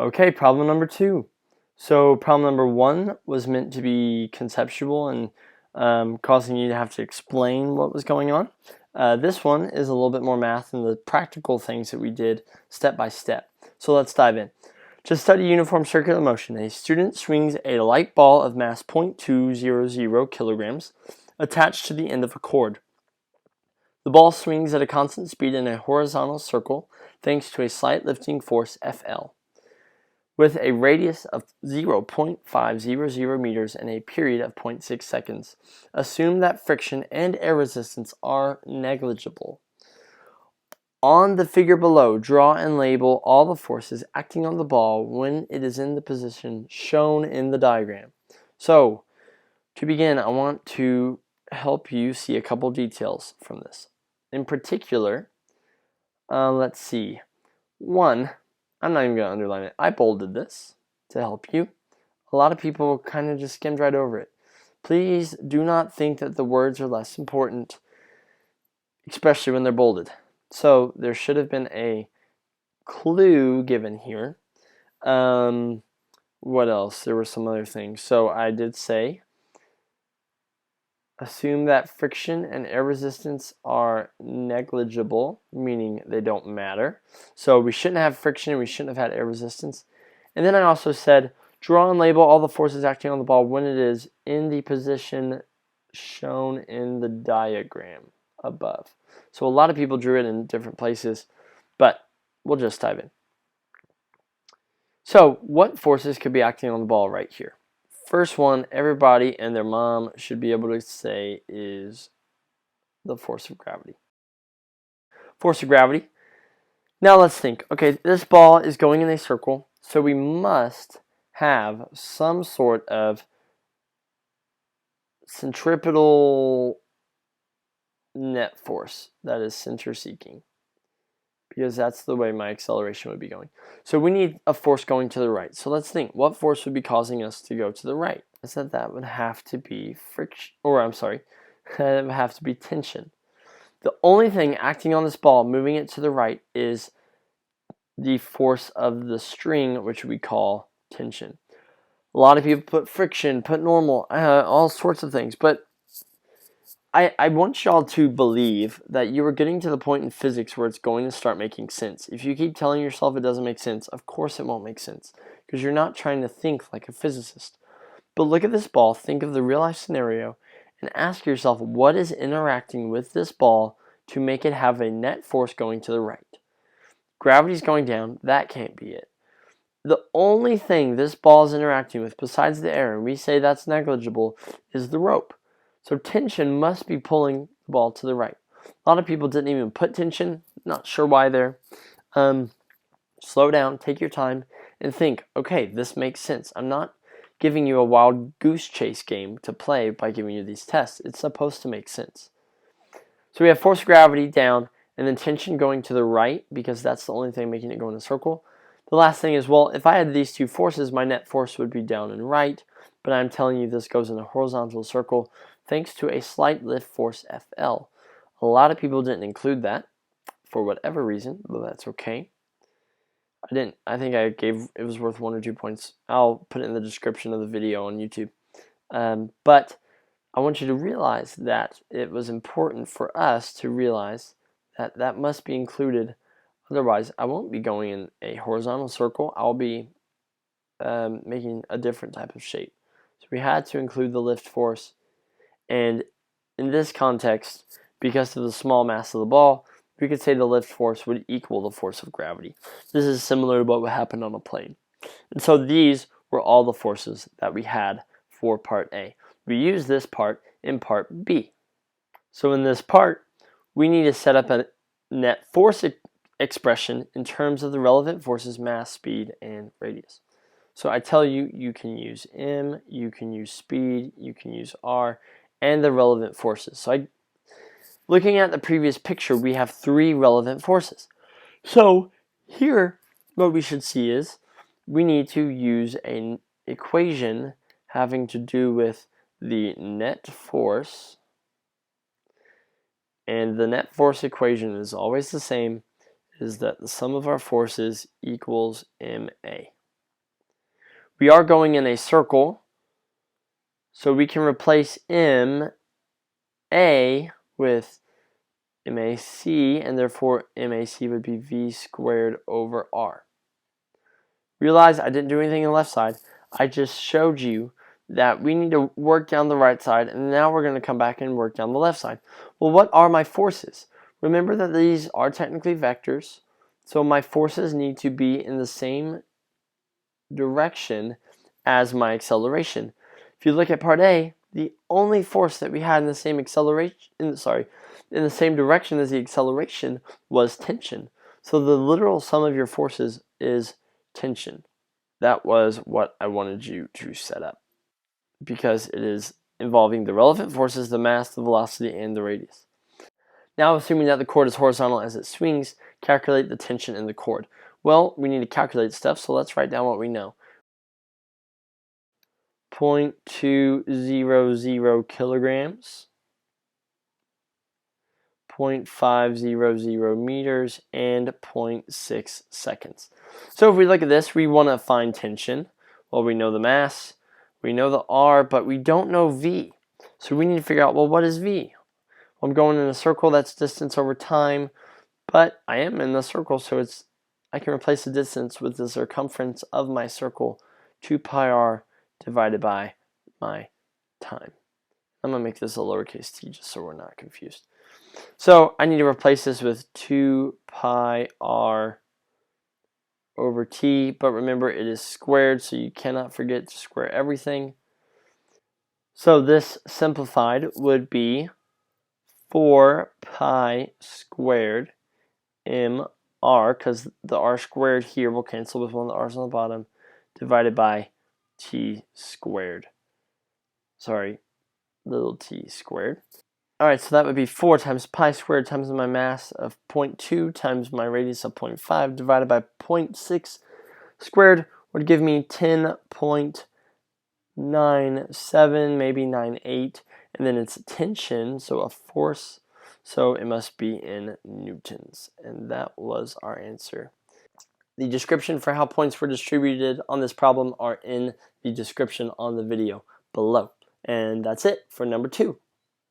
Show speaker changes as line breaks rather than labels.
Okay, problem number 2. So problem number 1 was meant to be conceptual and causing you to have to explain what was going on. This one is a little bit more math and the practical things that we did step by step. So let's dive in. To study uniform circular motion, a student swings a light ball of mass 0.200 kilograms attached to the end of a cord. The ball swings at a constant speed in a horizontal circle thanks to a slight lifting force Fl. With a radius of 0.500 meters and a period of 0.6 seconds. Assume that friction and air resistance are negligible. On the figure below, draw and label all the forces acting on the ball when it is in the position shown in the diagram. So, to begin, I want to help you see a couple details from this. In particular, let's see. 1, I'm not even going to underline it. I bolded this to help you. A lot of people kind of just skimmed right over it. Please do not think that the words are less important, especially when they're bolded. So there should have been a clue given here. What else? There were some other things. So I did say, assume that friction and air resistance are negligible, meaning they don't matter. So we shouldn't have friction and we shouldn't have had air resistance. And then I also said, draw and label all the forces acting on the ball when it is in the position shown in the diagram above. So a lot of people drew it in different places, but we'll just dive in. So what forces could be acting on the ball right here? First one, everybody and their mom should be able to say is the force of gravity. Force of gravity. Now let's think. Okay, this ball is going in a circle, so we must have some sort of centripetal net force that is center seeking, because that's the way my acceleration would be going. So we need a force going to the right. So let's think, what force would be causing us to go to the right? I said that would have to be friction, or I'm sorry, that would have to be tension. The only thing acting on this ball, moving it to the right, is the force of the string, which we call tension. A lot of people put friction, put normal, all sorts of things, but I want y'all to believe that you are getting to the point in physics where it's going to start making sense. If you keep telling yourself it doesn't make sense, of course it won't make sense, because you're not trying to think like a physicist. But look at this ball, think of the real life scenario, and ask yourself what is interacting with this ball to make it have a net force going to the right. Gravity's going down, that can't be it. The only thing this ball is interacting with besides the air, and we say that's negligible, is the rope. So tension must be pulling the ball to the right. A lot of people didn't even put tension, not sure why there. Slow down, take your time, and think, okay, this makes sense. I'm not giving you a wild goose chase game to play by giving you these tests. It's supposed to make sense. So we have force of gravity down, and then tension going to the right, because that's the only thing making it go in a circle. The last thing is, well, if I had these two forces, my net force would be down and right, but I'm telling you this goes in a horizontal circle thanks to a slight lift force Fl. A lot of people didn't include that for whatever reason, but that's okay. I think I gave, it was worth 1 or 2 points. I'll put it in the description of the video on YouTube. But I want you to realize that it was important for us to realize that that must be included. Otherwise, I won't be going in a horizontal circle. I'll be making a different type of shape. So we had to include the lift force. And in this context, because of the small mass of the ball, we could say the lift force would equal the force of gravity. This is similar to what would happen on a plane. And so these were all the forces that we had for part A. We use this part in part B. So in this part, we need to set up a net force expression in terms of the relevant forces, mass, speed, and radius. So I tell you, you can use M, you can use speed, you can use R, and the relevant forces. So looking at the previous picture, we have 3 relevant forces. So here, what we should see is we need to use an equation having to do with the net force. And the net force equation is always the same, is that the sum of our forces equals MA. We are going in a circle, so we can replace MA with MAC, and therefore MAC would be V squared over R. Realize I didn't do anything on the left side. I just showed you that we need to work down the right side, and now we're going to come back and work down the left side. Well, what are my forces? Remember that these are technically vectors, so my forces need to be in the same direction as my acceleration. If you look at part A, the only force that we had in the same in the same direction as the acceleration was tension. So the literal sum of your forces is tension. That was what I wanted you to set up, because it is involving the relevant forces, the mass, the velocity, and the radius. Now, assuming that the cord is horizontal as it swings, calculate the tension in the cord. Well, we need to calculate stuff, so let's write down what we know. 0.200 kilograms, 0.500 meters, and 0.6 seconds. So if we look at this, we want to find tension. Well, we know the mass, we know the R, but we don't know V. So we need to figure out, well, what is V? Well, I'm going in a circle, that's distance over time, but I am in the circle, so I can replace the distance with the circumference of my circle, 2 pi r divided by my time. I'm going to make this a lowercase t just so we're not confused. So I need to replace this with 2 pi r over t, but remember it is squared, so you cannot forget to square everything. So this simplified would be 4 pi squared mr, because the r squared here will cancel with one of the r's on the bottom, divided by t squared. Sorry, little t squared. Alright, so that would be 4 times pi squared times my mass of 0.2 times my radius of 0.5 divided by 0.6 squared would give me 10.97, maybe 98, and then it's tension, so a force, so it must be in newtons, and that was our answer. The description for how points were distributed on this problem are in the description on the video below. And that's it for number 2.